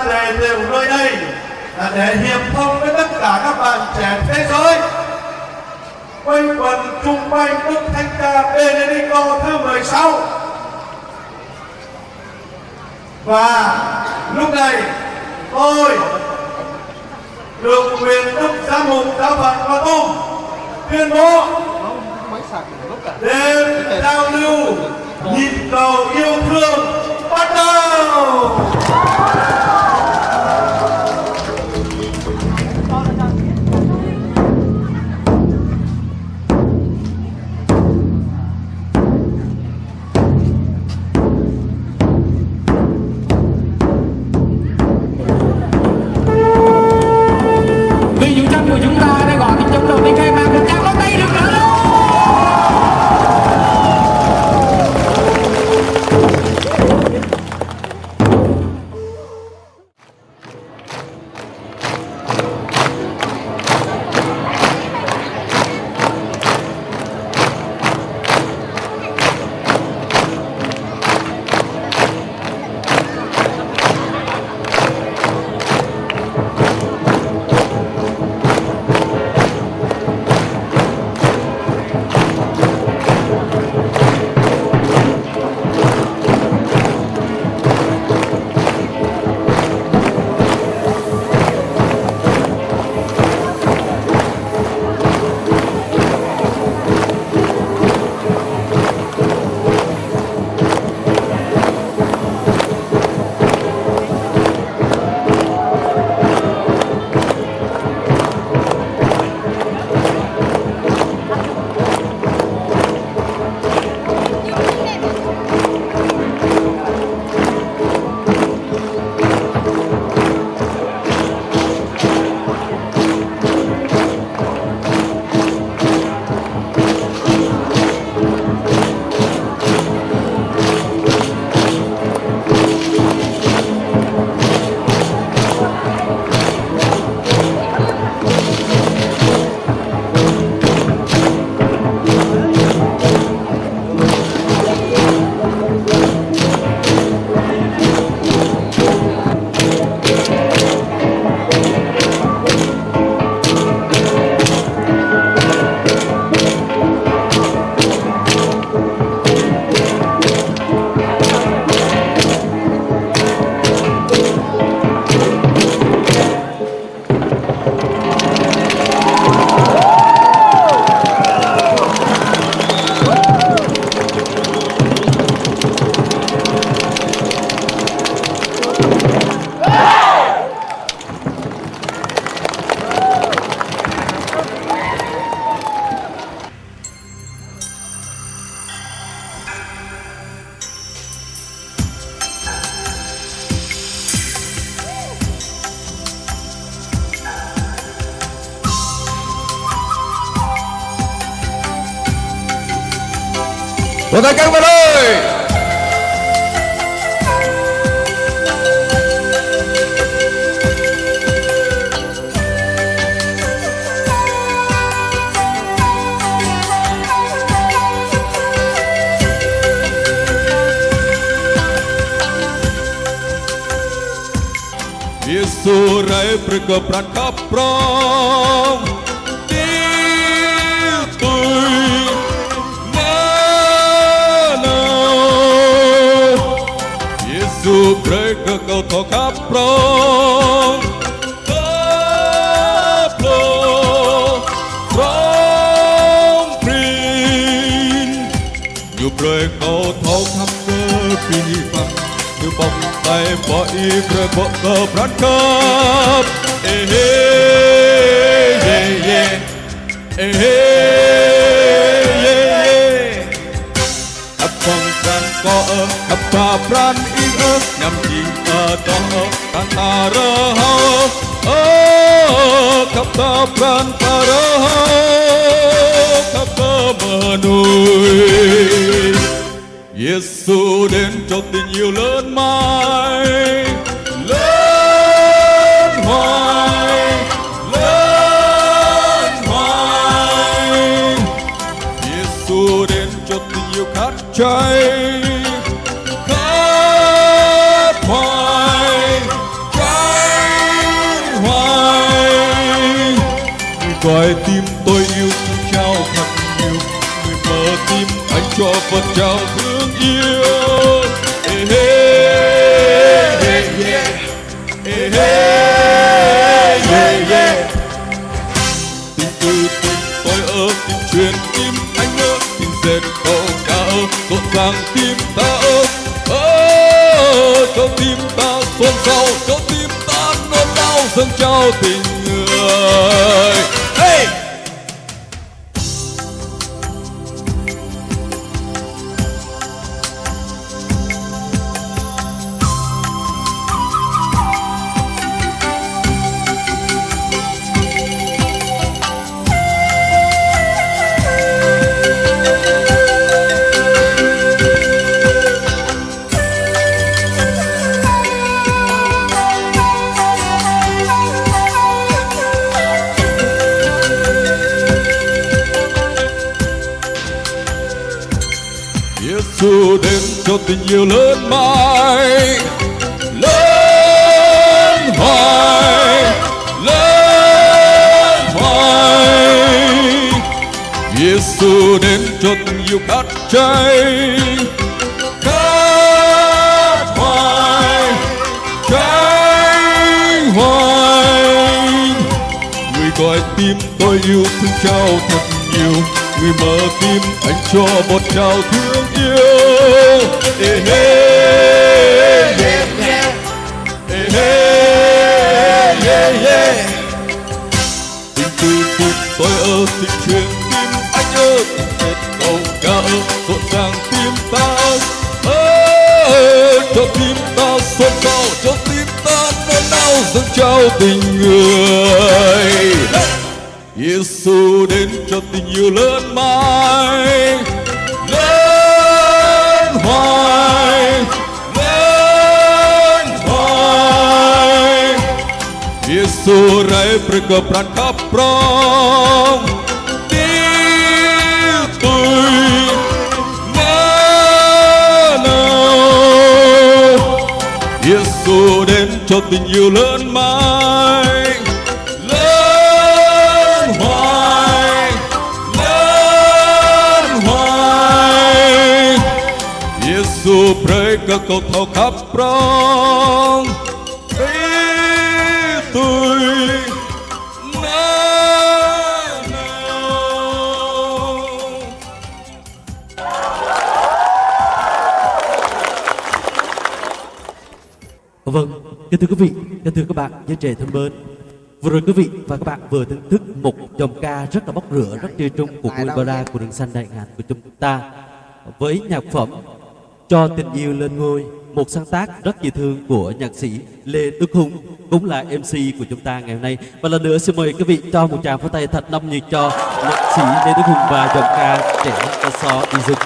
đề đều nơi đây là để hiệp thông với tất cả các bạn trẻ thế giới quây quần chung quanh Đức Thánh Cha Benedicto thứ 16. Và lúc này tôi được quyền Đức Giám mục Giáo phận Con Tum tuyên bố đêm giao lưu nhịp cầu yêu thương bắt đầu. Vì chủ trương của chúng ta đã gọi tiếng chống đầu tiên khai mạc một tràng pháo tay được nữa. Vỗ tay các bạn ơi! Yesus rai perkepran kaprong Mereka kau tahu kaprong Kaprong Prin Như bơi kau tahu kaprong Pinipang Như bóng tay bỏ y bơi bỏ cờ brand cup Abang brand kau Apa brand nhằm chỉ ở đó ta ta rơ hao khắp ta pran ta rơ hao khắp ta mờ nuôi Giêsu đến cho tình yêu lớn mãi lớn hoài Giêsu đến cho tình yêu khát cháy gọi tim tôi yêu thương trao thật nhiều, người mở tim anh cho Phật trao thương yêu. Hey, hey, hey, yeah. Hey, hey, yeah, yeah. Tình từ tình tôi ơ, tình truyền tim anh ơ, tình dệt câu ca ơ, rộn ràng tim ta ơ. Cho tim ta xôn xao, cho tim ta nôn nao dâng trao tình người. Hey! Giêsu đến cho tình yêu lớn mãi, lớn hoài, lớn hoài. Giêsu đến cho tình yêu khát cháy, khát hoài, cháy hoài. Người gọi tim tôi yêu thương trao thật nhiều, người mở tim anh cho một trao thương yêu. Hey, hey, yeah, yeah. Hey, hey, yeah, yeah. Tình từ tim tôi ơ, tình truyền tim anh ơ, tình dệt câu ca ơ, rộn ràng tim ta ơ. Cho tim ta xôn xao, cho tim ta nôn nao dâng trao tình người. Giêsu đến cho tình yêu lớn mãi, lớn hoài, lớn hoài. Giêsu rai prega pran kaprong đi tôi na na. Giêsu đến cho tình yêu lớn mãi, Giêsu prega câu thao khắp rong đi tôi na na. Vâng, kính thưa quý vị, kính thưa các bạn, giới trẻ thân mến, vừa rồi quý vị và các bạn vừa thưởng thức một dòng ca rất là bốc rửa, rất tươi trung của Nguyên Bara của Rừng Xanh Đại Ngàn của chúng ta với nhạc phẩm Cho Tình Yêu Lên Ngôi, một sáng tác rất dễ thương của nhạc sĩ Lê Đức Hùng, cũng là MC của chúng ta ngày hôm nay. Và lần nữa xin mời quý vị cho một tràng pháo tay thật nồng nhiệt cho nhạc sĩ Lê Đức Hùng và dòng ca trẻ Ca So Đi Dực.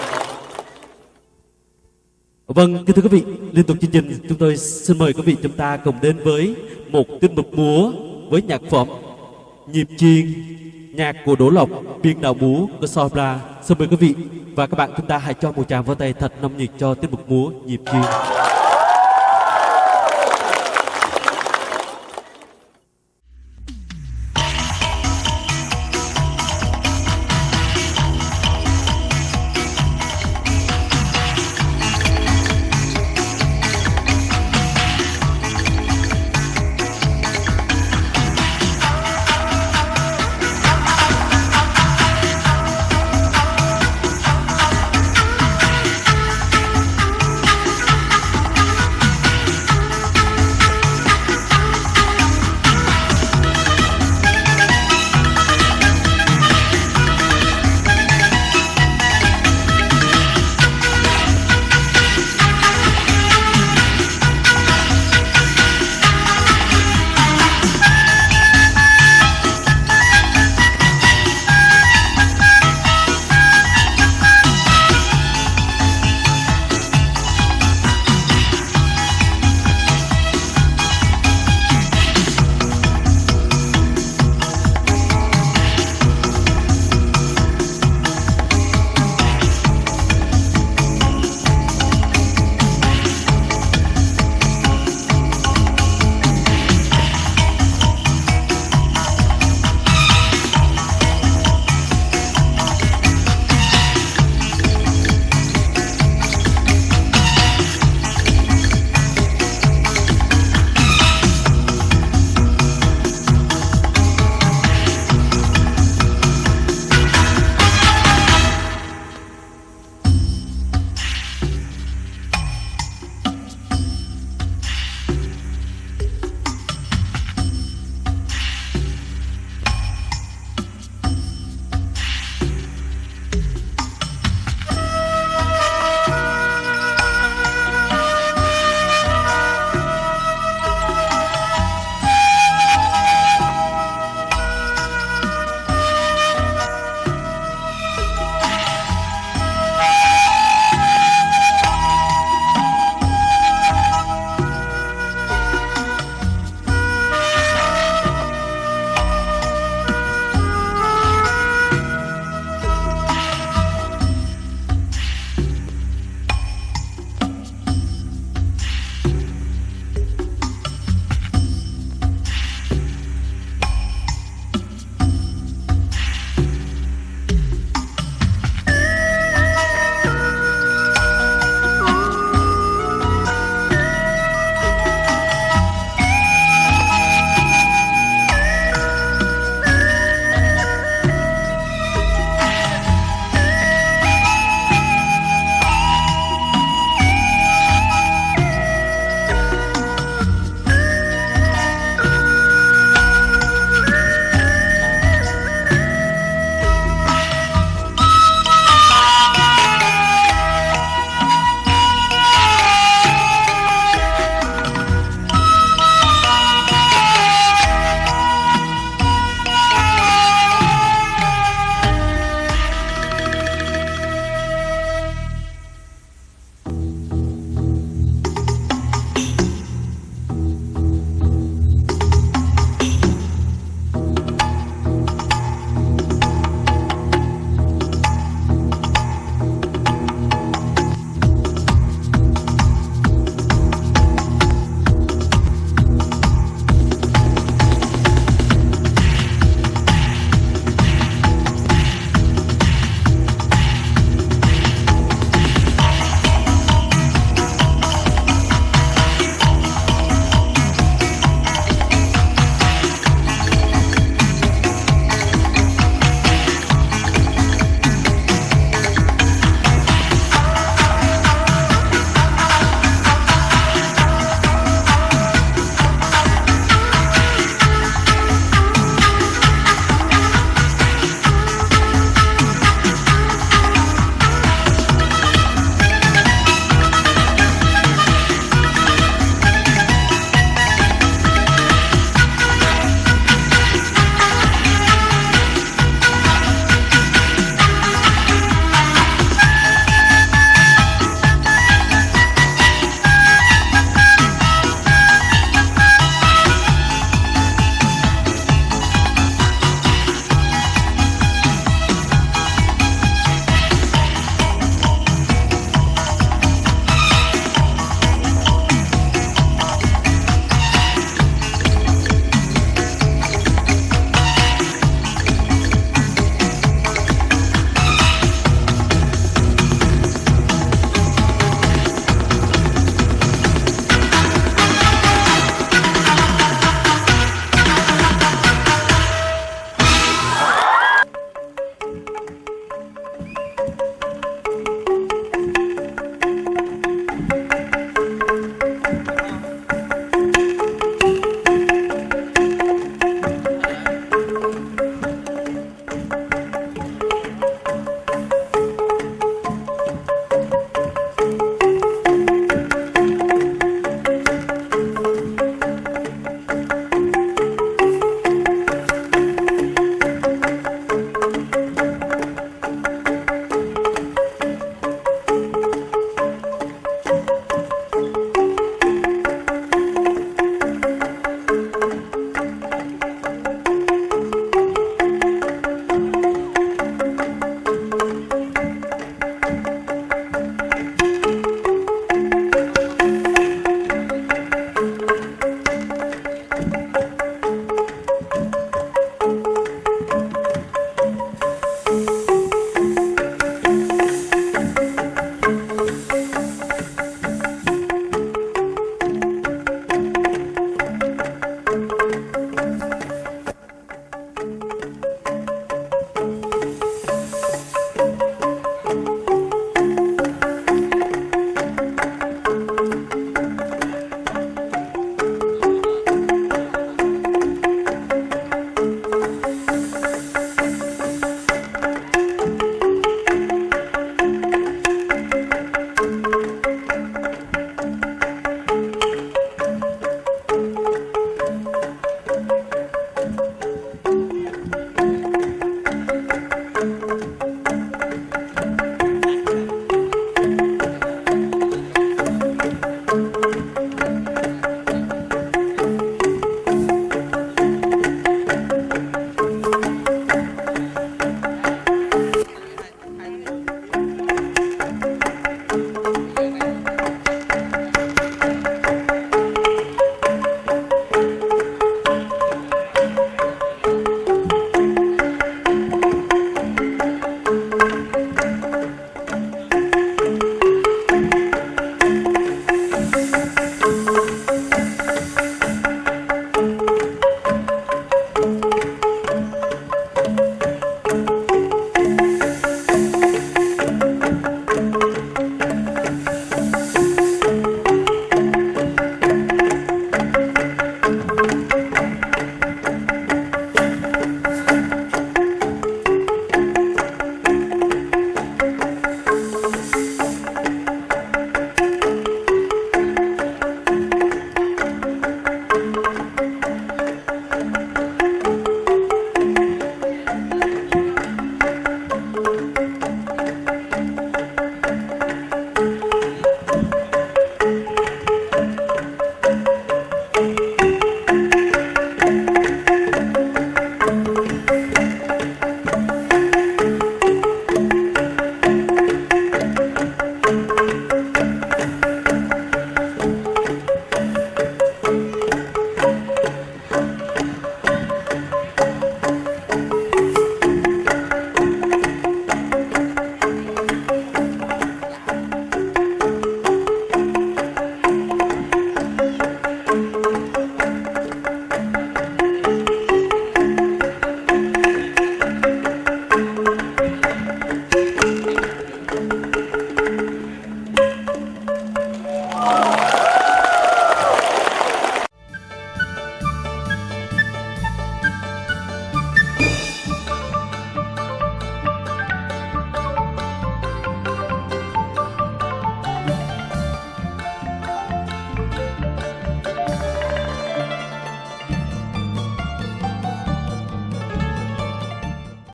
Vâng, kính thưa quý vị, liên tục chương trình chúng tôi xin mời quý vị chúng ta cùng đến với một tiết mục múa với nhạc phẩm Nhịp Chiên, nhạc của Đỗ Lộc, biên đạo múa của Sobra. Xin mời quý vị và các bạn chúng ta hãy cho một tràng vỗ tay thật nồng nhiệt cho tiết mục múa Nhịp Chiên.